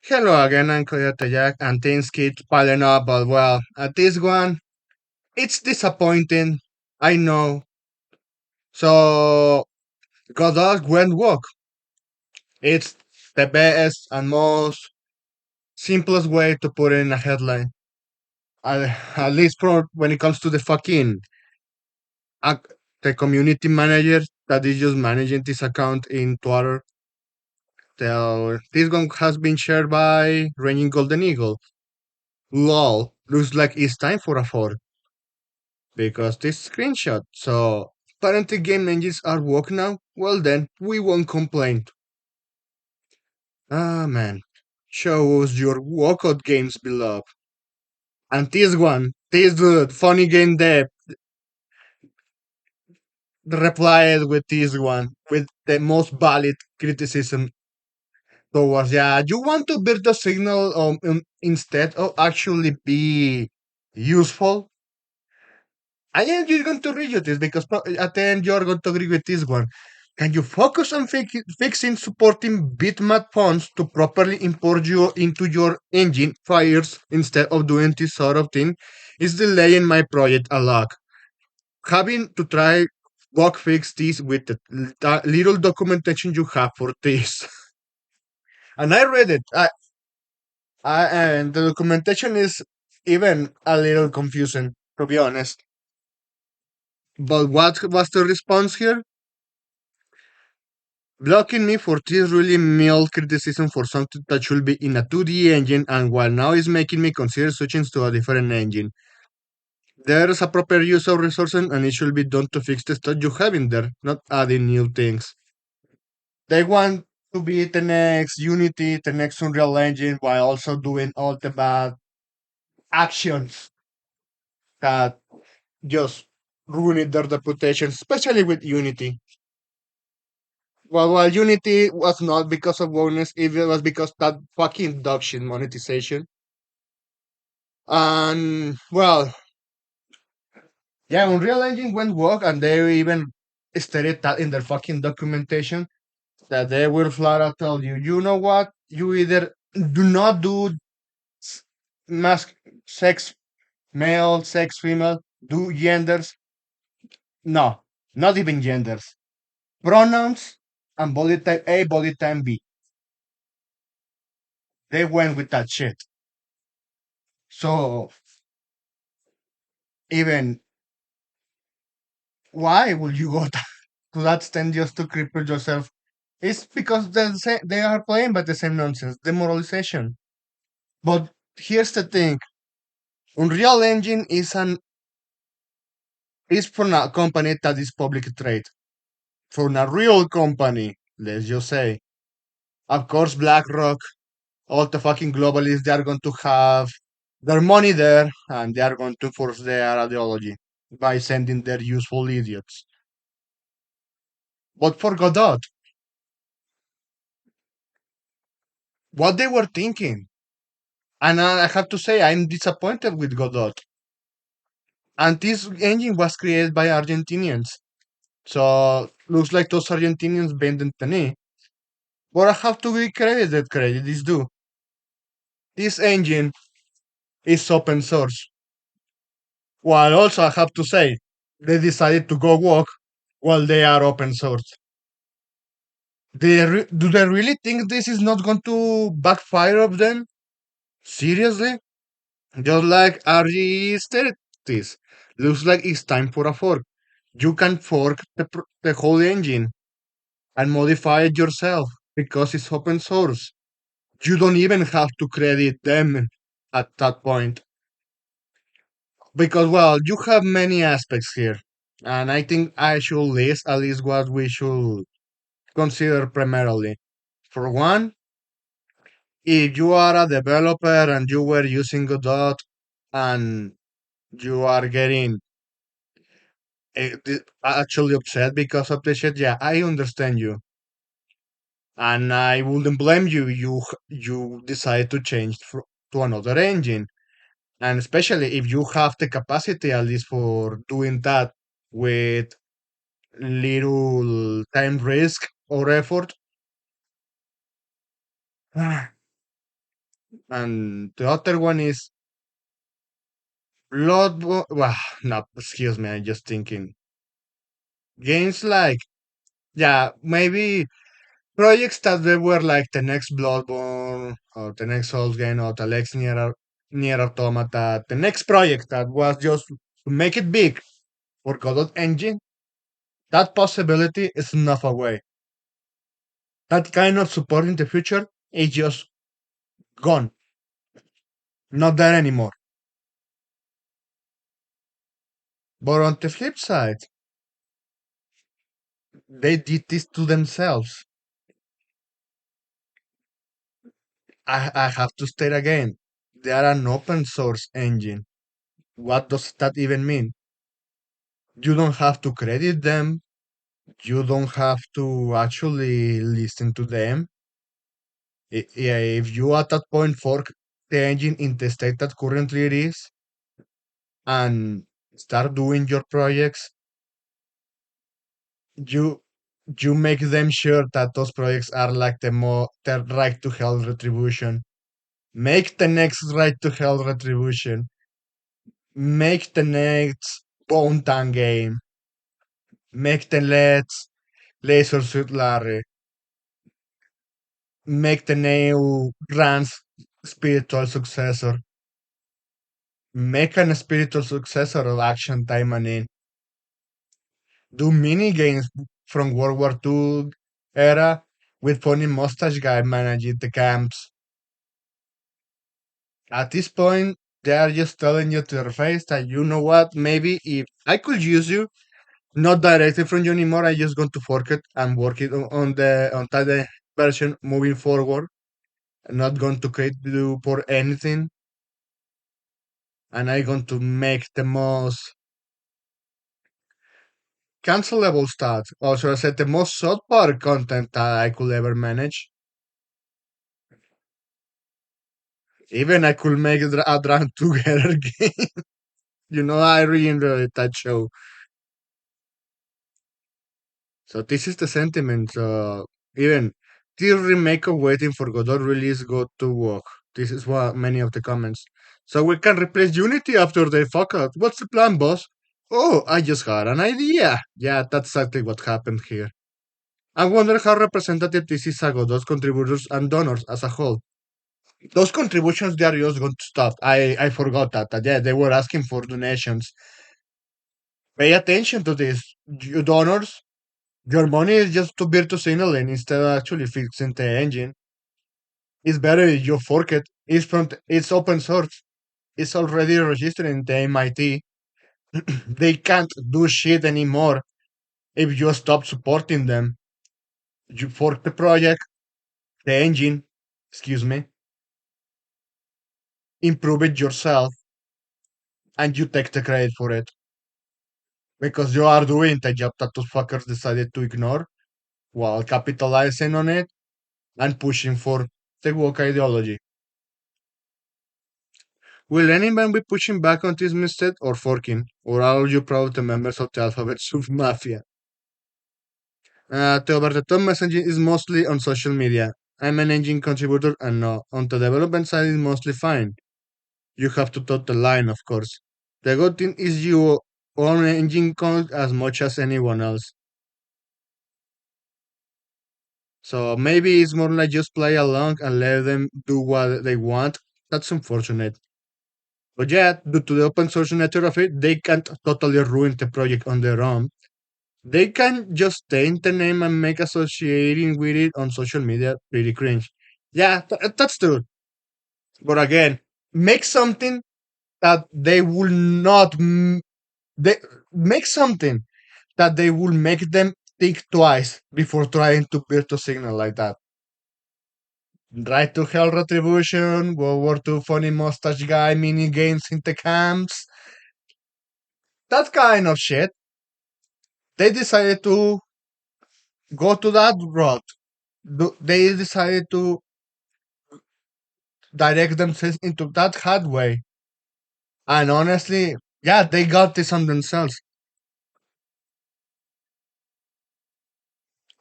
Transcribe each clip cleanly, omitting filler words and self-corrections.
Hello again, I'm Coyote Jack, and things keep piling up, but well, at this one, it's disappointing. I know. So, Godot went walk. It's the best and most simplest way to put in a headline. At least for when it comes to the fucking uh, the community manager that is just managing this account in Twitter. So, this one has been shared by Ranging Golden Eagle. Lol, looks like it's time for a fork. Because this screenshot. So apparently game engines are woke now. Well then, we won't complain. Ah man, show us your walkout games, beloved. And this one, this dude, funny game dev, replied with this one with the most valid criticism towards. Yeah, you want to build the signal instead of actually be useful. I am just going to read you this because at the end you're going to agree with this one. Can you focus on fixing supporting bitmap fonts to properly import you into your engine files instead of doing this sort of thing? Is delaying my project a lot. Having to try bug fix this with the little documentation you have for this. And I read it. And the documentation is even a little confusing, to be honest. But what was the response here? Blocking me for this really mild criticism for something that should be in a 2D engine and while now is making me consider switching to a different engine. There's a proper use of resources and it should be done to fix the stuff you have in there, not adding new things. They want to be the next Unity, the next Unreal Engine while also doing all the bad actions that just ruined their reputation, especially with Unity. Well, while Unity was not because of bonus, it was because that fucking dog shit monetization. And well, yeah, Unreal Engine went woke, and they even stated that in their fucking documentation that they will flat out tell you, you know what? You either do not do s- mask sex male, sex female, do genders. No, not even genders. Pronouns and body type A, body type B. They went with that shit. So even why would you go to that extent just to cripple yourself? It's because they are playing by the same nonsense, demoralization. But here's the thing: Unreal Engine is from a company that is public trade. From a real company, let's just say. Of course, BlackRock, all the fucking globalists, they are going to have their money there, and they are going to force their ideology by sending their useful idiots. But for Godot, what they were thinking. And I have to say, I'm disappointed with Godot. And this engine was created by Argentinians. So looks like those Argentinians bended the knee. But I have to give credit that credit is due. This engine is open source. While also I have to say, they decided to go walk while they are open source. Do they really think this is not going to backfire of them? Seriously? Just like RG stated this. Looks like it's time for a fork. You can fork the whole engine and modify it yourself because it's open source. You don't even have to credit them at that point because, well, you have many aspects here. And I think I should list at least what we should consider primarily. For one, if you are a developer and you were using Godot and you are getting actually upset because of the shit, yeah, I understand you. And I wouldn't blame you. You decide to change to another engine, and especially if you have the capacity at least for doing that with little time risk or effort. And the other one is Bloodborne. Well, no, excuse me, I'm just thinking. Games like, yeah, maybe projects that they were like the next Bloodborne or the next Souls game or the next Nier Automata, the next project that was just to make it big for Godot engine. That possibility is enough away. That kind of support in the future is just gone, not there anymore. But on the flip side, they did this to themselves. I have to state again, they are an open source engine. What does that even mean? You don't have to credit them. You don't have to actually listen to them. Yeah, if you at that point fork the engine in the state that currently it is and start doing your projects, you you make them sure that those projects are like the right to hell retribution. Make the next right to hell retribution. Make the next Bone Tan game. Make the next Laser Suit Larry. Make the new Rand's spiritual successor. Make an spiritual successor of Action Time and In. Do mini games from World War II era with funny mustache guy managing the camps. At this point, they are just telling you to your face that you know what, maybe if I could use you, not directly from you anymore, I just going to fork it and work it on the version moving forward. I'm not going to create you for anything, and I'm going to make the most cancelable stuff. Also, I said the most South Park content that I could ever manage. Even I could make a drunk together game. I really enjoyed that show. So this is the sentiment. Even this remake of Waiting for Godot release got to work. This is what many of the comments. So we can replace Unity after they fuck up. What's the plan, boss? Oh, I just had an idea. Yeah, that's exactly what happened here. I wonder how representative this is of Godot's contributors and donors as a whole. Those contributions they are just going to stop. I forgot that. Yeah, they were asking for donations. Pay attention to this. You donors, your money is just to virtual signaling instead of actually fixing the engine. It's better if you fork it. It's open source. It's already registered in the MIT. They can't do shit anymore if you stop supporting them. You fork the project, the engine, excuse me, improve it yourself, and you take the credit for it. Because you are doing the job that those fuckers decided to ignore while capitalizing on it and pushing for the woke ideology. Will anyone be pushing back on this instead or forking? Or are you proud of the members of the Alphabet Soup Mafia? The over-the-top messaging is mostly on social media. I'm an engine contributor and no, on the development side is mostly fine. You have to toe the line, of course. The good thing is you own engine code as much as anyone else. So maybe it's more like just play along and let them do what they want. That's unfortunate. But yeah, due to the open source nature of it, they can't totally ruin the project on their own. They can just taint the name and make associating with it on social media pretty cringe. Yeah, that's true. But again, make something that they will not. They make something that they will make them think twice before trying to build a signal like that. Right to Hell Retribution, World War II funny mustache guy, mini games in the camps, that kind of shit. They decided to go to that route. They decided to direct themselves into that headway. And honestly, yeah, they got this on themselves.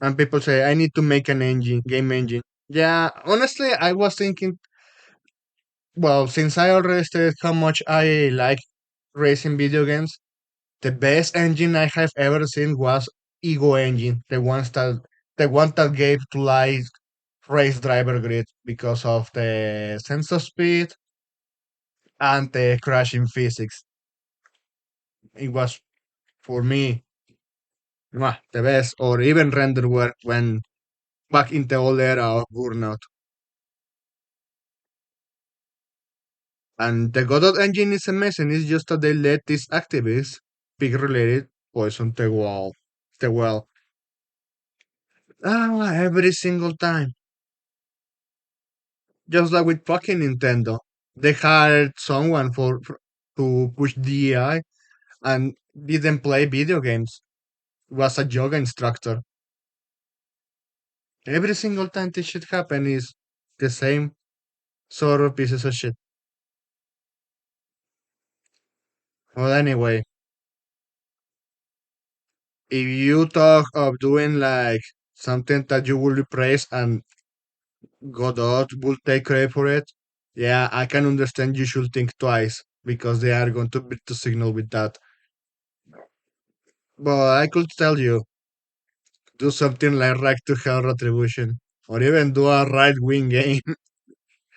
And people say, I need to make an engine, game engine. Yeah, honestly, I was thinking Well, since I already stated how much I like racing video games, the best engine I have ever seen was Ego Engine, the one that gave to life Race Driver Grid because of the sense of speed and the crashing physics. It was for me the best, or even Renderware when back in the old era of Burnout. And the Godot engine is amazing. It's just that they let these activists, pig related, poison the well, every single time. Just like with fucking Nintendo, they hired someone to push DEI and didn't play video games. Was a yoga instructor. Every single time this shit happen is the same sort of pieces of shit. Well, anyway, if you talk of doing like something that you will praise and Godot will take credit for it, yeah, I can understand you should think twice because they are going to beat the signal with that. But I could tell you, do something like Right to Hell Retribution, or even do a right wing game,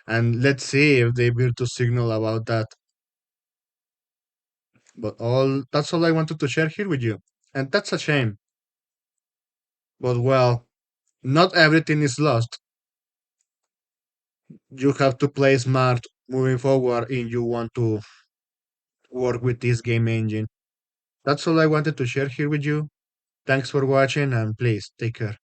and let's see if they build to signal about that. But all that's all I wanted to share here with you, and that's a shame. But well, not everything is lost. You have to play smart moving forward if you want to work with this game engine. That's all I wanted to share here with you. Thanks for watching and please take care.